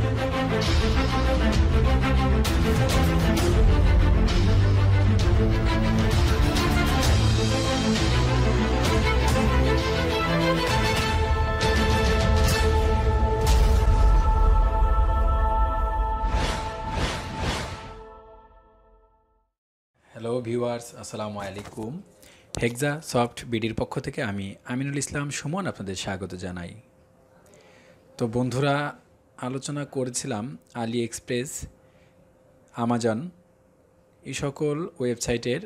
Hello viewers, আসসালামু আলাইকুম। হেক্সা soft বিডির পক্ষ থেকে আমি আমিনুল ইসলাম সুমন আপনাদের স্বাগত জানাই। তো বন্ধুরা, আলোচনা করেছিলাম আলি এক্সপ্রেস, আমাজন এই সকল ওয়েবসাইটের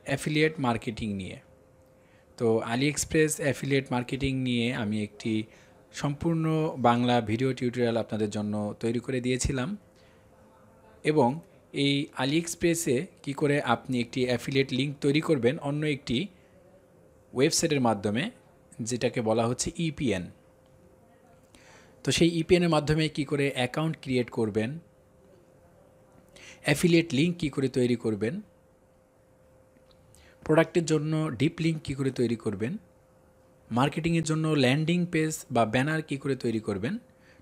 অ্যাফিলিয়েট মার্কেটিং নিয়ে। তো আলি এক্সপ্রেস অ্যাফিলিয়েট মার্কেটিং নিয়ে আমি একটি সম্পূর্ণ বাংলা ভিডিও টিউটোরিয়াল আপনাদের জন্য তৈরি করে দিয়েছিলাম এবং এই আলি এক্সপ্রেসে কী করে আপনি একটি অ্যাফিলিয়েট লিঙ্ক তৈরি করবেন অন্য একটি ওয়েবসাইটের মাধ্যমে, যেটাকে বলা হচ্ছে ইপিএন। তো সেই ইপিএনের মাধ্যমে কী করে অ্যাকাউন্ট ক্রিয়েট করবেন, অ্যাফিলিয়েট লিঙ্ক কী করে তৈরি করবেন, প্রোডাক্টের জন্য ডিপ লিঙ্ক কী করে তৈরি করবেন, মার্কেটিংয়ের জন্য ল্যান্ডিং পেজ বা ব্যানার কী করে তৈরি করবেন,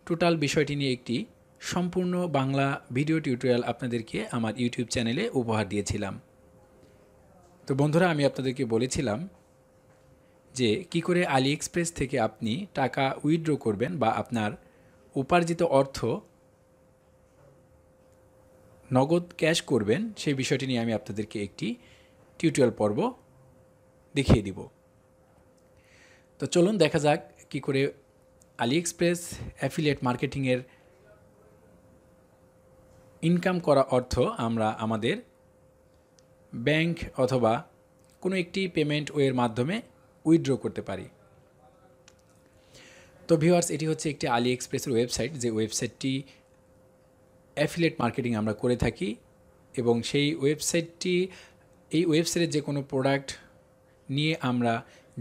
টোটাল বিষয়টি নিয়ে একটি সম্পূর্ণ বাংলা ভিডিও টিউটোরিয়াল আপনাদেরকে আমার ইউটিউব চ্যানেলে উপহার দিয়েছিলাম। তো বন্ধুরা, আমি আপনাদেরকে বলেছিলাম যে কী করে আলি এক্সপ্রেস থেকে আপনি টাকা উইথড্র করবেন বা আপনার উপার্জিত অর্থ নগদ ক্যাশ করবেন, সেই বিষয়টি নিয়ে আমি আপনাদেরকে একটি টিউটোরিয়াল পর্ব দেখিয়ে দিব। তো চলুন দেখা যাক কী করে আলি এক্সপ্রেস অ্যাফিলিয়েট মার্কেটিংয়ের ইনকাম করা অর্থ আমরা আমাদের ব্যাংক অথবা কোনো একটি পেমেন্ট ওয়ের মাধ্যমে উইথড্র করতে পারি। তো ভিউয়ার্স, এটি হচ্ছে একটি আলি এক্সপ্রেসের ওয়েবসাইট, যে ওয়েবসাইটটি অ্যাফিলিয়েট মার্কেটিং আমরা করে থাকি এবং সেই এই ওয়েবসাইটের যে কোনো প্রোডাক্ট নিয়ে আমরা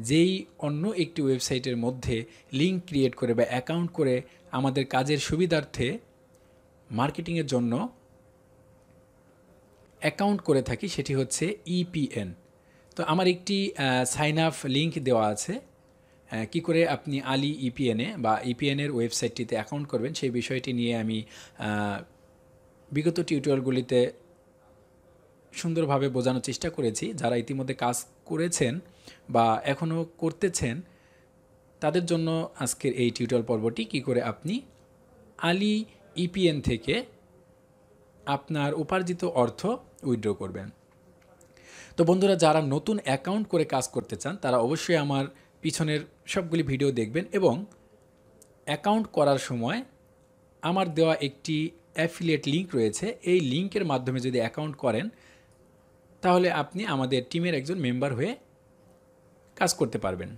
যেই অন্য একটি ওয়েবসাইটের মধ্যে লিঙ্ক ক্রিয়েট করে বা অ্যাকাউন্ট করে আমাদের কাজের সুবিধার্থে মার্কেটিংয়ের জন্য অ্যাকাউন্ট করে থাকি, সেটি হচ্ছে ইপিএন। তো আমার একটি সাইন আপ লিঙ্ক দেওয়া আছে, কি করে আপনি আলি ইপিএনে বা ইপিএনের ওয়েবসাইটটিতে অ্যাকাউন্ট করবেন সেই বিষয়টি নিয়ে আমি বিগত টিউটোরিয়ালগুলিতে সুন্দরভাবে বোঝানোর চেষ্টা করেছি। যারা ইতিমধ্যে কাজ করেছেন বা এখনও করতেছেন তাদের জন্য আজকের এই টিউটোরিয়াল পর্বটি, কি করে আপনি আলি ইপিএন থেকে আপনার উপার্জিত অর্থ উইথড্র করবেন। তো বন্ধুরা, যারা নতুন অ্যাকাউন্ট করে কাজ করতে চান তারা অবশ্যই আমার পিছনের সবগুলি ভিডিও দেখবেন এবং অ্যাকাউন্ট করার সময় আমার দেওয়া একটি অ্যাফিলিয়েট লিঙ্ক রয়েছে, এই লিঙ্কের মাধ্যমে যদি অ্যাকাউন্ট করেন তাহলে আপনি আমাদের টিমের একজন মেম্বার হয়ে কাজ করতে পারবেন।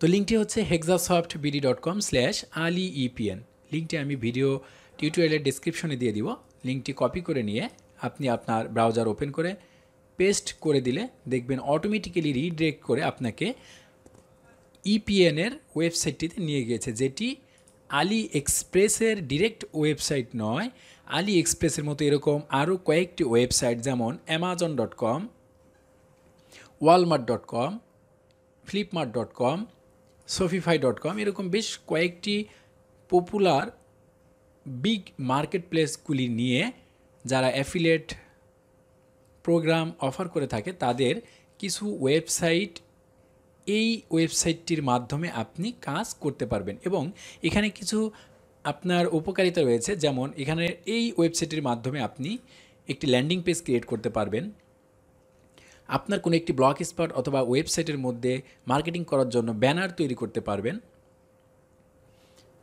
তো লিঙ্কটি হচ্ছে hexasoftbd.com/aliepn। লিঙ্কটি আমি ভিডিও টিউটোরিয়ালের ডেসক্রিপশনে দিয়ে দিব। লিঙ্কটি কপি করে নিয়ে আপনি আপনার ব্রাউজার ওপেন করে পেস্ট করে দিলে দেখবেন অটোমেটিক্যালি রিডিরেক্ট করে আপনাকে ইপিএনের ওয়েবসাইটটিতে নিয়ে গিয়েছে, যেটি আলি এক্সপ্রেসের ডিরেক্ট ওয়েবসাইট নয়। আলি এক্সপ্রেসের মতো এরকম আরও কয়েকটি ওয়েবসাইট যেমন amazon.com, walmart.com, flipmart.com, shopify.com এরকম বেশ কয়েকটি পপুলার বিগ মার্কেট প্লেসগুলি নিয়ে যারা অ্যাফিলিয়েট প্রোগ্রাম অফার করে থাকে তাদের কিছু ওয়েবসাইট, এই ওয়েবসাইটটির মাধ্যমে আপনি কাজ করতে পারবেন এবং এখানে কিছু আপনার উপকারিতা রয়েছে। যেমন এখানে এই ওয়েবসাইটের মাধ্যমে আপনি একটি ল্যান্ডিং পেজ ক্রিয়েট করতে পারবেন, আপনার কোনো একটি ব্লগ স্পট অথবা ওয়েবসাইটের মধ্যে মার্কেটিং করার জন্য ব্যানার তৈরি করতে পারবেন।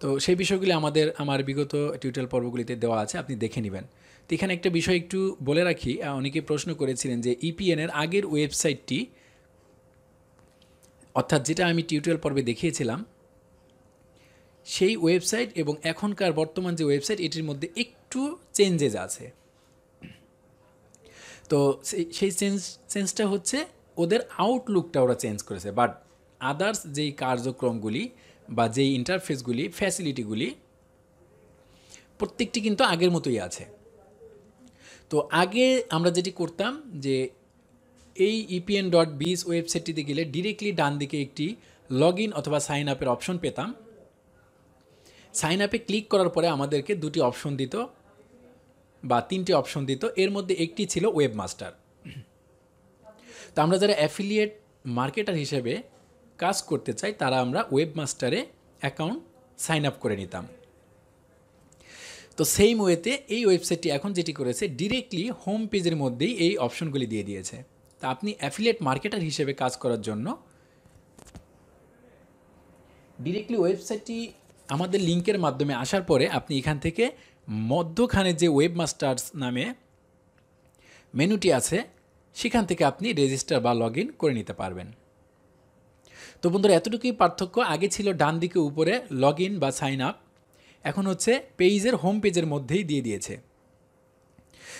তো সেই বিষয়গুলি আমার বিগত টিউটোরিয়াল পর্বগুলিতে দেওয়া আছে, আপনি দেখে নেবেন। তো এখানে একটা বিষয় একটু বলে রাখি, অনেকে প্রশ্ন করেছিলেন যে ইপিএনের আগের ওয়েবসাইটটি, অর্থাৎ যেটা আমি টিউটোরিয়াল পর্বে দেখিয়েছিলাম, সেই ওয়েবসাইট এবং এখনকার বর্তমান যে ওয়েবসাইট এটির মধ্যে একটু চেঞ্জেস আছে। তো সেই চেঞ্জটা হচ্ছে ওদের আউটলুকটা ওরা চেঞ্জ করেছে, বাট আদার্স যেই কার্যক্রমগুলি বা যেই ইন্টারফেসগুলি, ফ্যাসিলিটিগুলি প্রত্যেকটি কিন্তু আগের মতোই আছে। তো আগে আমরা যেটি করতাম যে এই epn.biz ওয়েবসাইটটিতে গেলে ডিরেক্টলি ডান দিকে একটি লগ ইন অথবা সাইন আপের অপশন পেতাম। সাইন আপে ক্লিক করার পরে আমাদেরকে দুটি অপশন দিত বা তিনটি অপশন দিত, এর মধ্যে একটি ছিল ওয়েব মাস্টার। তো আমরা যারা অ্যাফিলিয়েট মার্কেটার হিসেবে কাজ করতে চাই তারা আমরা ওয়েব মাস্টারে অ্যাকাউন্ট সাইন আপ করে নিতাম। তো সেম ওয়েতে এই ওয়েবসাইটটি এখন যেটি করেছে ডিরেক্টলি হোম পেজের মধ্যেই এই অপশনগুলি দিয়ে দিয়েছে। তা আপনি অ্যাফিলিয়েট মার্কেটার হিসেবে কাজ করার জন্য ডিরেক্টলি ওয়েবসাইটটি আমাদের লিঙ্কের মাধ্যমে আসার পরে আপনি এখান থেকে মধ্যখানে যে ওয়েব মাস্টার্স নামে মেনুটি আছে সেখান থেকে আপনি রেজিস্টার বা লগ ইন করে নিতে পারবেন। তো বন্ধুরা, এতটুকুই পার্থক্য। আগে ছিল ডান দিকে উপরে লগ ইন বা সাইন আপ, এখন হচ্ছে পেজের হোম পেজের মধ্যেই দিয়ে দিয়েছে।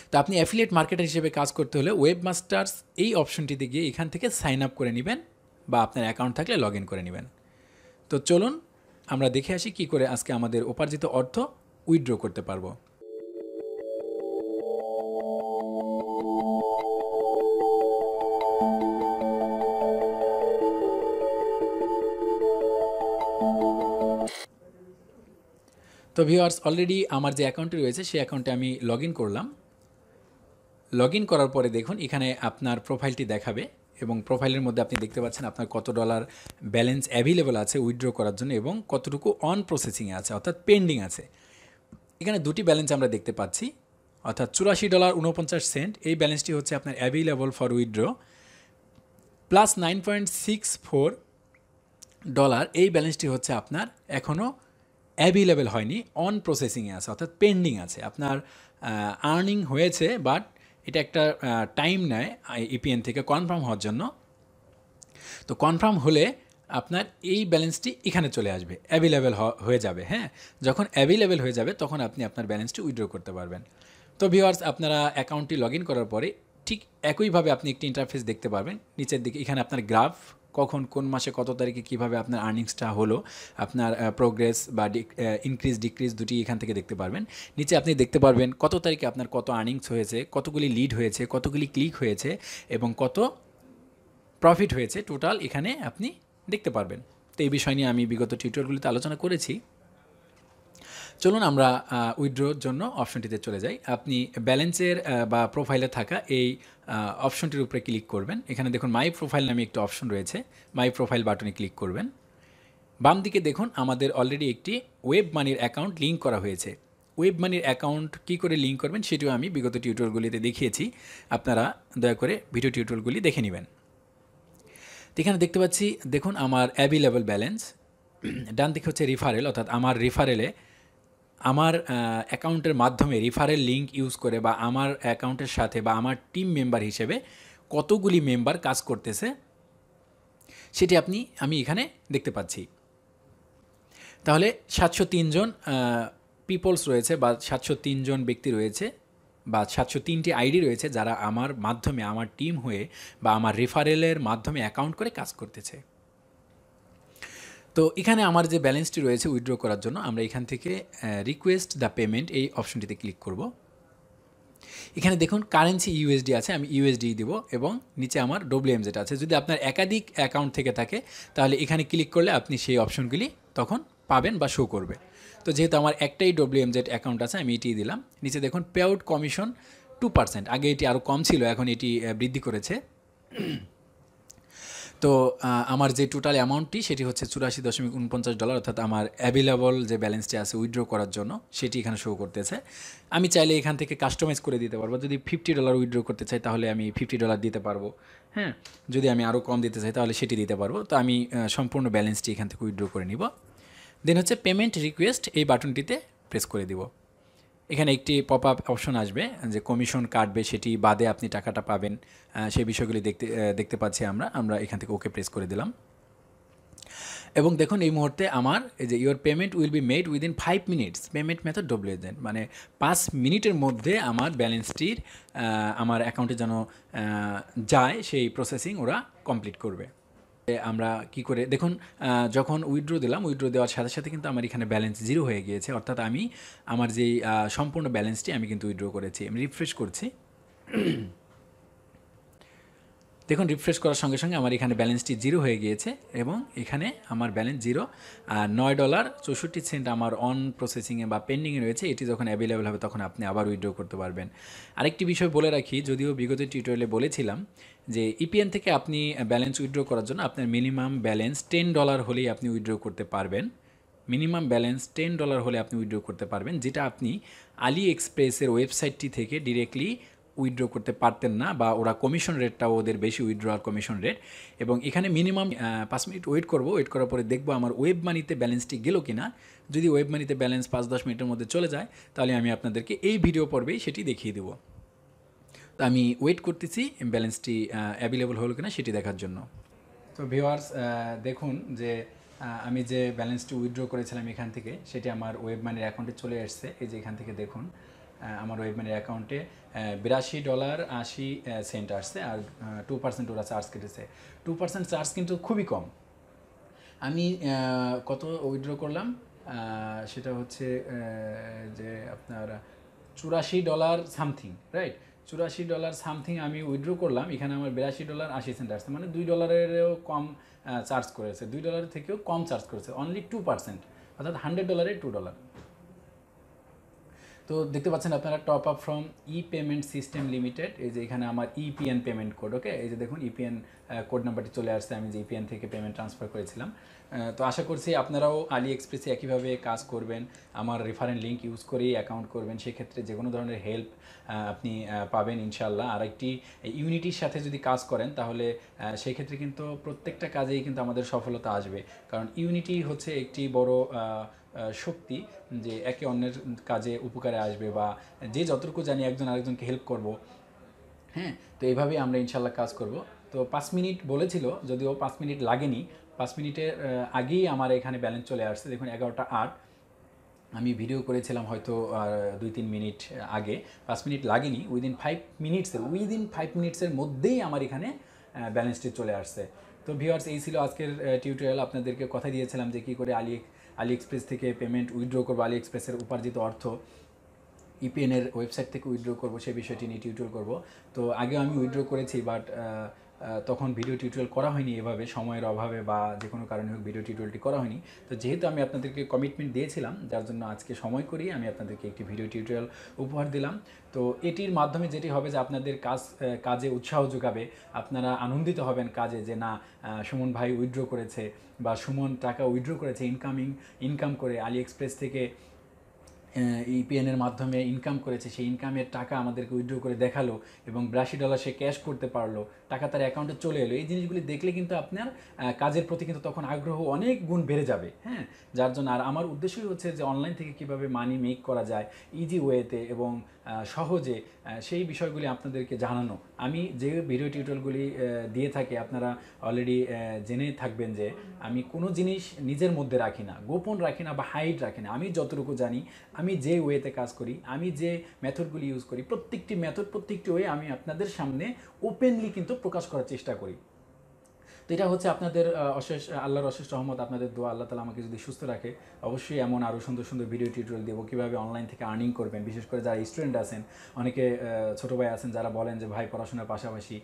তো আপনি অ্যাফিলিয়েট মার্কেটার হিসেবে কাজ করতে হলে ওয়েব মাস্টার্স এই অপশনটিতে গিয়ে এখান থেকে সাইন আপ করে নেবেন বা আপনার অ্যাকাউন্ট থাকলে লগ ইন করে নেবেন। তো চলুন আমরা দেখে আসি কী করে আজকে আমাদের উপার্জিত অর্থ উইথড্র করতে পারবো। তো ভিউয়ার্স, অলরেডি আমার যে অ্যাকাউন্টটি রয়েছে সেই অ্যাকাউন্টে আমি লগ ইন করলাম। লগ ইন করার পরে দেখুন এখানে আপনার প্রোফাইলটি দেখাবে এবং প্রোফাইলের মধ্যে আপনি দেখতে পাচ্ছেন আপনার কত ডলার ব্যালেন্স অ্যাভেলেবল আছে উইথড্র করার জন্য এবং কতটুকু অন প্রসেসিংয়ে আছে অর্থাৎ পেন্ডিং আছে। এখানে দুটি ব্যালেন্স আমরা দেখতে পাচ্ছি, অর্থাৎ $84.49 এই ব্যালেন্সটি হচ্ছে আপনার অ্যাভেলেবল ফর উইথড্র, প্লাস $9.64 এই ব্যালেন্সটি হচ্ছে আপনার এখনও অ্যাভেলেবল হয়নি, অন প্রসেসিংয়ে আছে অর্থাৎ পেন্ডিং আছে। আপনার আর্নিং হয়েছে বাট এটা একটা টাইম নেয় ইপিএন থেকে কনফার্ম হওয়ার জন্য। তো কনফার্ম হলে আপনার এই ব্যালেন্সটি এখানে চলে আসবে, অ্যাভেলেবেল হয়ে যাবে। হ্যাঁ, যখন অ্যাভেলেবেল হয়ে যাবে তখন আপনি আপনার ব্যালেন্সটি উইথড্র করতে পারবেন। তো ভিউয়ার্স, আপনারা অ্যাকাউন্টটি লগ ইন করার পরে ঠিক একইভাবে আপনি একটি ইন্টারফেস দেখতে পারবেন। নিচের দিকে এখানে আপনার গ্রাফ, কখন কোন মাসে কত তারিখে কীভাবে আপনার আর্নিংসটা হলো, আপনার প্রোগ্রেস বা ইনক্রিজ ডিক্রিজ দুটি এখান থেকে দেখতে পারবেন। নিচে আপনি দেখতে পারবেন কত তারিখে আপনার কত আর্নিংস হয়েছে, কতগুলি লিড হয়েছে, কতগুলি ক্লিক হয়েছে এবং কত প্রফিট হয়েছে টোটাল এখানে আপনি দেখতে পারবেন। তো এই বিষয় নিয়ে আমি বিগত টিউটোরিয়ালগুলিতে আলোচনা করেছি। চলুন আমরা উইথড্রোর জন্য অপশনটিতে চলে যাই। আপনি ব্যালেন্সের বা প্রোফাইলে থাকা এই অপশনটির উপরে ক্লিক করবেন। এখানে দেখুন মাই প্রোফাইল নামে একটি অপশন রয়েছে, মাই প্রোফাইল বাটনে ক্লিক করবেন। বাম দিকে দেখুন আমাদের অলরেডি একটি ওয়েব মানির অ্যাকাউন্ট লিঙ্ক করা হয়েছে। ওয়েব মানির অ্যাকাউন্ট কী করে লিঙ্ক করবেন সেটিও আমি বিগত টিউটোরিয়ালগুলিতে দেখিয়েছি, আপনারা দয়া করে ভিডিও টিউটোরিয়ালগুলি দেখে নেবেন। এখানে দেখতে পাচ্ছি দেখুন আমার অ্যাভেলেবল ব্যালেন্স, ডান দিকে হচ্ছে রিফারেল, অর্থাৎ আমার রিফারেলে আমার অ্যাকাউন্টের মাধ্যমে রিফারেল লিঙ্ক ইউজ করে বা আমার অ্যাকাউন্টের সাথে বা আমার টিম মেম্বার হিসেবে কতগুলি মেম্বার কাজ করতেছে সেটি আমি এখানে দেখতে পাচ্ছি। তাহলে 703 জন পিপলস রয়েছে বা 703 জন ব্যক্তি রয়েছে বা 703টি আইডি রয়েছে যারা আমার মাধ্যমে, আমার টিম হয়ে বা আমার রেফারেলের মাধ্যমে অ্যাকাউন্ট করে কাজ করতেছে। তো এখানে আমার যে ব্যালেন্সটি রয়েছে উইথড্র করার জন্য আমরা এখান থেকে রিকোয়েস্ট দ্য পেমেন্ট এই অপশনটিতে ক্লিক করব। এখানে দেখুন কারেন্সি ইউএসডি আছে, আমি ইউএসডি দেব এবং নিচে আমার WMZ আছে। যদি আপনার একাধিক অ্যাকাউন্ট থেকে থাকে তাহলে এখানে ক্লিক করলে আপনি সেই অপশনগুলি তখন পাবেন বা শো করবে। তো যেহেতু আমার একটাই WMZ অ্যাকাউন্ট আছে আমি এটি দিলাম। নিচে দেখুন পে আউট কমিশন 2%, আগে এটি আরও কম ছিল, এখন এটি বৃদ্ধি করেছে। তো আমার যে টোটাল অ্যামাউন্টটি সেটি হচ্ছে $84.49, অর্থাৎ আমার অ্যাভেলেবল যে ব্যালেন্সটি আছে উইথড্র করার জন্য সেটি এখানে শো করতেছে। আমি চাইলে এখান থেকে কাস্টমাইজ করে দিতে পারবো, যদি $50 উইথড্র করতে চাই তাহলে আমি $50 দিতে পারবো। হ্যাঁ, যদি আমি আরও কম দিতে চাই তাহলে সেটি দিতে পারবো। তো আমি সম্পূর্ণ ব্যালেন্সটি এখান থেকে উইথড্র করে নিব। দেন হচ্ছে পেমেন্ট রিকোয়েস্ট এই বাটনটিতে প্রেস করে দিব। এখানে একটি পপ আপ অপশন আসবে যে কমিশন কাটবে, সেটি বাদে আপনি টাকাটা পাবেন, সেই বিষয়গুলি দেখতে পাচ্ছি আমরা এখান থেকে ওকে প্রেস করে দিলাম। এবং দেখুন এই মুহূর্তে আমার এই যে your payment will be made within 5 minutes, payment method WZN, মানে 5 মিনিটের মধ্যে আমার ব্যালেন্সটির আমার অ্যাকাউন্টে যেন যায় সেই প্রসেসিং ওরা কমপ্লিট করবে। আমরা কি করে দেখুন, যখন উইথড্র দিলাম, উইথড্র দেওয়ার সাথে সাথে কিন্তু আমার এখানে ব্যালেন্স 0 হয়ে গিয়েছে, অর্থাৎ আমি আমার যেই সম্পূর্ণ ব্যালেন্সটি আমি কিন্তু উইথড্র করেছি। আমি রিফ্রেশ করছি, দেখুন রিফ্রেশ করার সঙ্গে সঙ্গে আমার এখানে ব্যালেন্সটি জিরো হয়ে গিয়েছে এবং এখানে আমার ব্যালেন্স জিরো আর $9.64 আমার অন প্রসেসিংয়ে বা পেন্ডিংয়ে রয়েছে। এটি যখন অ্যাভেলেবেল হবে তখন আপনি আবার উইথড্র করতে পারবেন। আরেকটি বিষয় বলে রাখি, যদিও বিগত টিউটোরিয়ালে বলেছিলাম যে ইপিএন থেকে আপনি ব্যালেন্স উইথড্র করার জন্য আপনার মিনিমাম ব্যালেন্স $10 হলেই আপনি উইথড্র করতে পারবেন। মিনিমাম ব্যালেন্স $10 হলে আপনি উইথড্র করতে পারবেন, যেটা আপনি আলি এক্সপ্রেসের ওয়েবসাইটটি থেকে ডিরেক্টলি উইথড্র করতে পারতেন না, বা ওরা কমিশন রেটটাও ওদের বেশি, উইথড্রয়াল কমিশন রেট। এবং এখানে মিনিমাম 5 মিনিট ওয়েট করব, ওয়েট করার পরে দেখবো আমার ওয়েব মানিতে ব্যালেন্সটি গেল কি না। যদি ওয়েব মানিতে ব্যালেন্স 5-10 মিনিটের মধ্যে চলে যায় তাহলে আমি আপনাদেরকে এই ভিডিও পর্বেই সেটি দেখিয়ে দেবো। তো আমি ওয়েট করতেছি ব্যালেন্সটি অ্যাভেলেবল হলো কিনা সেটি দেখার জন্য। তো ভিউয়ার্স দেখুন যে আমি যে ব্যালেন্সটি উইথড্র করেছিলাম এখান থেকে সেটি আমার ওয়েব মানির অ্যাকাউন্টে চলে এসছে। এই যে এখান থেকে দেখুন আমার ওয়েব মানির অ্যাকাউন্টে $82.80 আসছে, আর 2% ওরা চার্জ কেটেছে। 2% চার্জ কিন্তু খুবই কম। আমি কত উইথড্র করলাম সেটা হচ্ছে যে আপনার $84 সামথিং, রাইট? $84 সামথিং আমি উইথড্র করলাম। এখানে আমার $82.80 আসছে, মানে $2-এরও কম চার্জ করেছে, $2 থেকেও কম চার্জ করেছে, অনলি 2%, অর্থাৎ $100-এ $2। তো দেখতে পাচ্ছেন আপনারা top up from E payment system limited. এই যে এখানে আমার ইপিএন পেমেন্ট কোড, ওকে, এই যে দেখুন ইপিএন কোড নাম্বারটি চলে আসছে, আমি যে ইপিএন থেকে পেমেন্ট ট্রান্সফার করেছিলাম। তো আশা করছি আপনারাও আলি এক্সপ্রেসে একইভাবে কাজ করবেন, আমার রেফারেন্স লিঙ্ক ইউজ করেই অ্যাকাউন্ট করবেন, সেক্ষেত্রে যে কোনো ধরনের হেল্প আপনি পাবেন ইনশাল্লাহ। আর একটি ইউনিটির সাথে যদি কাজ করেন তাহলে সেই ক্ষেত্রে কিন্তু প্রত্যেকটা কাজেই কিন্তু আমাদের সফলতা আসবে, কারণ ইউনিটি হচ্ছে একটি বড় শক্তি, যে একে অন্যের কাজে উপকারে আসবে, বা যে যতটুকু জানি একজন আরেকজনকে হেল্প করব। হ্যাঁ, তো এইভাবেই আমরা ইনশাল্লাহ কাজ করব। তো 5 মিনিট বলেছিল, যদিও 5 মিনিট লাগেনি, 5 মিনিটের আগেই আমার এখানে ব্যালেন্স চলে আসছে। দেখুন 11টা 8 আমি ভিডিও করেছিলাম হয়তো 2-3 মিনিট আগে, 5 মিনিট লাগেনি, উইদিন 5 মিনিটসের মধ্যেই আমার এখানে ব্যালেন্সটি চলে আসছে। তো ভিউয়ার্স, এই ছিল আজকের টিউটোরিয়াল। আপনাদেরকে কথা দিয়েছিলাম যে কী করে আলি এক্সপ্রেস থেকে পেমেন্ট উইথড্র করবো, আলি এক্সপ্রেসের উপার্জিত অর্থ ইপিএনের ওয়েবসাইট থেকে উইথড্র করবো, সেই বিষয়টি নিয়ে টিউটোরিয়াল করব। তো আগেও আমি উইথড্র করেছি, বাট তখন ভিডিও টিউটোরিয়াল করা হয়নি এভাবে, সময়ের অভাবে বা যে কোনো কারণে হোক ভিডিও টিউটোরিয়ালটি করা হয়নি। তো যেহেতু আমি আপনাদেরকে কমিটমেন্ট দিয়েছিলাম, যার জন্য আজকে সময় করিয়ে আমি আপনাদেরকে একটি ভিডিও টিউটোরিয়াল উপহার দিলাম। তো এটির মাধ্যমে যেটি হবে যে আপনাদের কাজে উৎসাহ যোগাবে, আপনারা আনন্দিত হবেন কাজে, যে না সুমন ভাই উইথড্র করেছে বা সুমন টাকা উইথড্র করেছে, ইনকাম করে আলি এক্সপ্রেস থেকে ইপিএনের মাধ্যমে ইনকাম করেছে, সেই ইনকামের টাকা আমাদেরকে উইথড্র করে দেখালো এবং $82 সে ক্যাশ করতে পারলো, টাকা তার অ্যাকাউন্টে চলে এলো। এই জিনিসগুলি দেখলে কিন্তু আপনার কাজের প্রতি কিন্তু তখন আগ্রহ অনেক গুণ বেড়ে যাবে। হ্যাঁ, যার জন্য আর আমার উদ্দেশ্যই হচ্ছে যে অনলাইন থেকে কীভাবে মানি মেক করা যায় ইজি ওয়েতে এবং সহজে, সেই বিষয়গুলি আপনাদেরকে জানানো। আমি যে ভিডিও টিউটোরিয়ালগুলি দিয়ে থাকি আপনারা অলরেডি জেনে থাকবেন যে আমি কোনো জিনিস নিজের মধ্যে রাখি না, গোপন রাখি না বা হাইড রাখি না। আমি যতটুকু জানি, আমি যে ওয়েতে কাজ করি, আমি যে মেথডগুলি ইউজ করি, প্রত্যেকটি ওয়ে আমি আপনাদের সামনে ওপেনলি কিন্তু প্রকাশ করার চেষ্টা করি। তো এটা হচ্ছে আপনাদের আল্লাহর অশেষ রহমত, আপনাদের দোয়া। আল্লাহ তালা আমাকে যদি সুস্থ রাখে অবশ্যই এমন আরও সুন্দর সুন্দর ভিডিও টিউটোরিয়াল দেবো, কীভাবে অনলাইন থেকে আর্নিং করবেন। বিশেষ করে যারা স্টুডেন্ট আছেন, অনেকে ছোটো ভাই আছেন যারা বলেন যে ভাই পড়াশোনার পাশাপাশি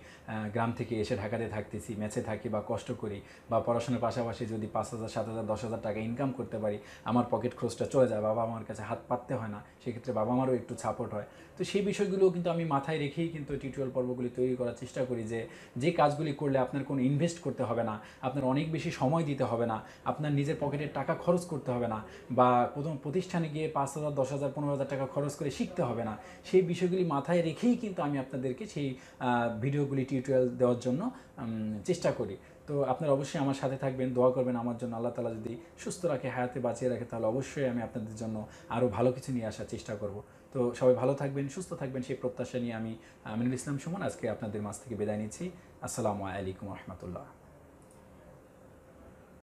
গ্রাম থেকে এসে ঢাকাতে থাকতেছি, মেসে থাকি বা কষ্ট করি, বা পড়াশোনার পাশাপাশি যদি 5,000, 7,000, 10,000 টাকা ইনকাম করতে পারি, আমার পকেট খরচটা চলে যায়, বাবা আমার কাছে হাত পাততে হয় না, সেক্ষেত্রে বাবা আমারও একটু সাপোর্ট হয়। তো সেই বিষয়গুলোও কিন্তু আমি মাথায় রেখেই কিন্তু টিউটোরিয়াল পর্বগুলি তৈরি করার চেষ্টা করি, যে কাজগুলি করলে আপনার কোনো ইনভেস্ট করতে হবে না, আপনার অনেক বেশি সময় দিতে হবে না, আপনার নিজের পকেটের টাকা খরচ করতে হবে না, বা প্রথম প্রতিষ্ঠানে গিয়ে 5,000, 10,000, 15,000 টাকা খরচ করে শিখতে হবে না। সেই বিষয়গুলি মাথায় রেখেই কিন্তু আমি আপনাদেরকে সেই ভিডিওগুলি টিউটোরিয়াল দেওয়ার জন্য চেষ্টা করি। তো আপনারা অবশ্যই আমার সাথে থাকবেন, দোয়া করবেন আমার জন্য। আল্লাহ তালা যদি সুস্থ রাখে, হায়াতে বাঁচিয়ে রাখে, তাহলে অবশ্যই আমি আপনাদের জন্য আরও ভালো কিছু নিয়ে আসার চেষ্টা করব। তো সবাই ভালো থাকবেন, সুস্থ থাকবেন, সেই প্রত্যাশা নিয়ে আমি আমিনুল ইসলাম সুমন আজকে আপনাদের মাঝ থেকে বিদায় নিচ্ছি। আসসালামু আলাইকুম রহমতুল্লাহ।